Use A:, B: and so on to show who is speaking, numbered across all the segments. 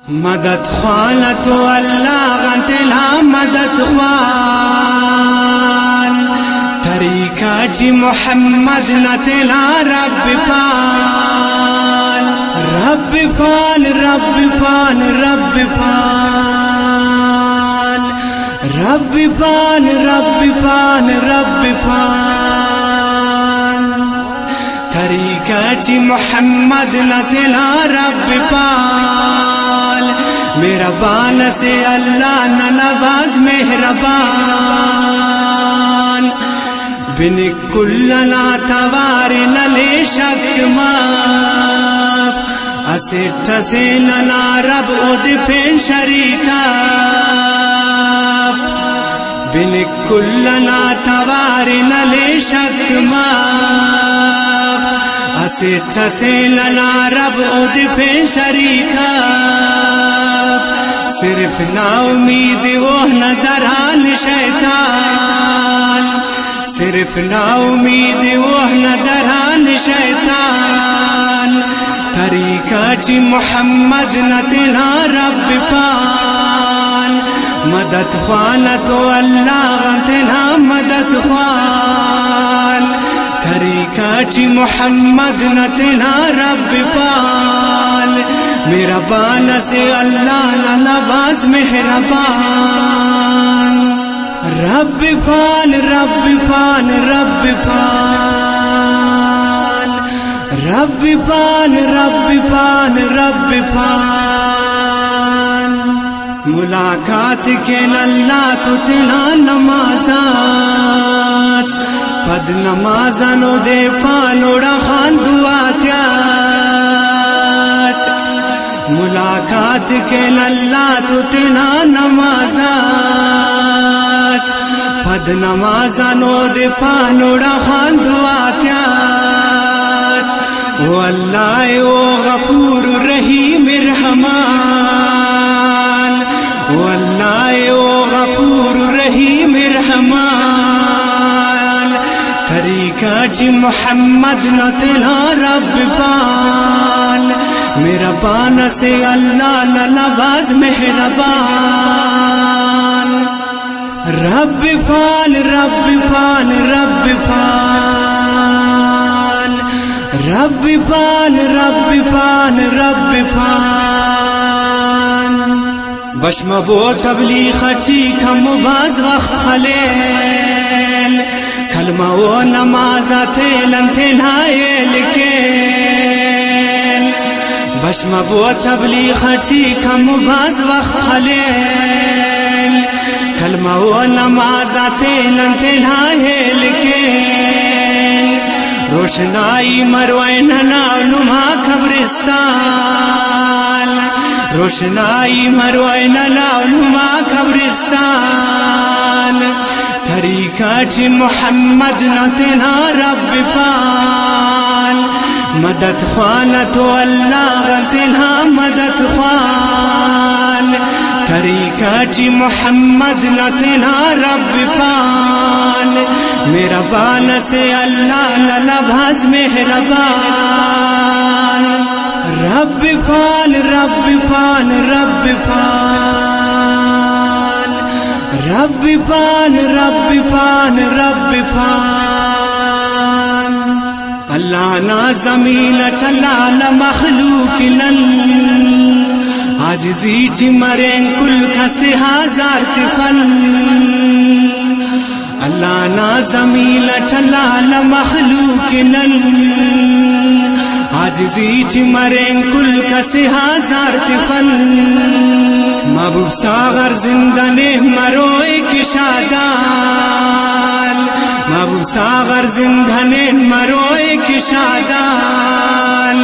A: मदद ख्वाल तो अल्लाह गंतला मदद ख्वाल तरीका जी मोहम्मद नतला रब पाल रब पाल रब पाल रब पाल रब पाल रब पाल रब पाल तरीका जी मोहम्मद नतला रब पाल मेरा बान से अल्लाह न नवाज मेहरबान बिन कुल्लना तवार न ले शक माफ असिठ से नना रब उद पेन शरीका बिन कुल्लना तवार न ले शक माफ असिठ से नना रब उद पेन शरीका सिर्फ ना उम्मीद वो न दरान शैतान सिर्फ ना उम्मीद वो न दरान शैतान तरीका जी मोहम्मद न तिला रब पाल मदद ख्वाल तो अल्लाह तिला मदद ख्वाल तरीका जी मोहम्मद न तिला रब पाल मेरा बान से अल्लाह नवाज मेहरबान रब पाल रब पाल रब पाल रब पाल रब पाल रब पाल मुलाकात के अल्लाह तो तिला नमाज़ात पद नमाज़नो दे पालोड़ा खान दुआ मुलाकात के अल्लाह तो तिना नमाज़ात पद नमाज़नो दे पालोड़ा खान दुआ वो अल्लाह ओ गफूर रहीम रहमान वो अल्लाह ओ गफूर रहीम रहमान तरीका जी मोहम्मद न तिला रब पाल मेरा बाना से अल्लाह नवाज मेहरबान रब पाल रब पाल रब पाल रब पाल रब पाल रब पाल बशमा बो तबलीग खची कम बाज वक्त खलेल कलमा वो नमाज तेलन तेलायल के बशमा बो तबलीग खची कम बाज वक्त खलेल कलमा वो नमाज तेलन तेलायल के रोशनाई मरवाए नुमा कब्रिस्तान रोशनाई मरवाए नुमा कब्रिस्तान तरीका जी मोहम्मद न तिला रब पाल मदद ख्वाल तो अल्लाह तिला मदद ख्वाल तरीका जी मोहम्मद न तिला रब पाल मेरा बान से अल्लाह नवाज मेहरबान रब पाल रब पाल रब पाल रब पाल रब पाल रब पाल अल्लाह ना ज़मीन चला न मखलूक नल आजिज़ी जी मरे कुल खसे हजार तिफल अल्लाह ना ज़मीन चला न मखलूक नल आजिज़ी जी मरे कुल खसे हजार तिफल महबूब सागर जिंदने मरोए की शादान महबूब सागर जिंदने मरोए की शादान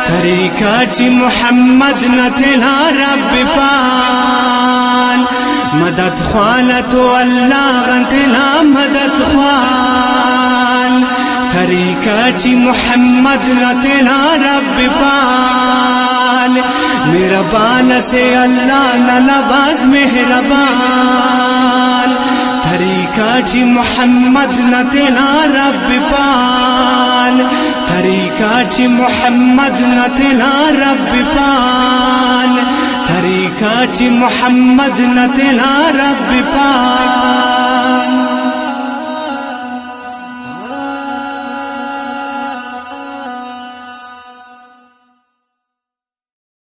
A: तरीका जी मोहम्मद न तिला रब पाल मदद ख्वाल तो अल्लाह तिला मदद ख्वाल तरीका जी मोहम्मद न तिला रब पाल मेरा बान से अल्लाह नवाज मेहरबान तरीका जी मोहम्मद न तिला रब पाल तरीका जी मोहम्मद न तिला रब पाल लिखा ची मोहम्मद न तेरा रब पाक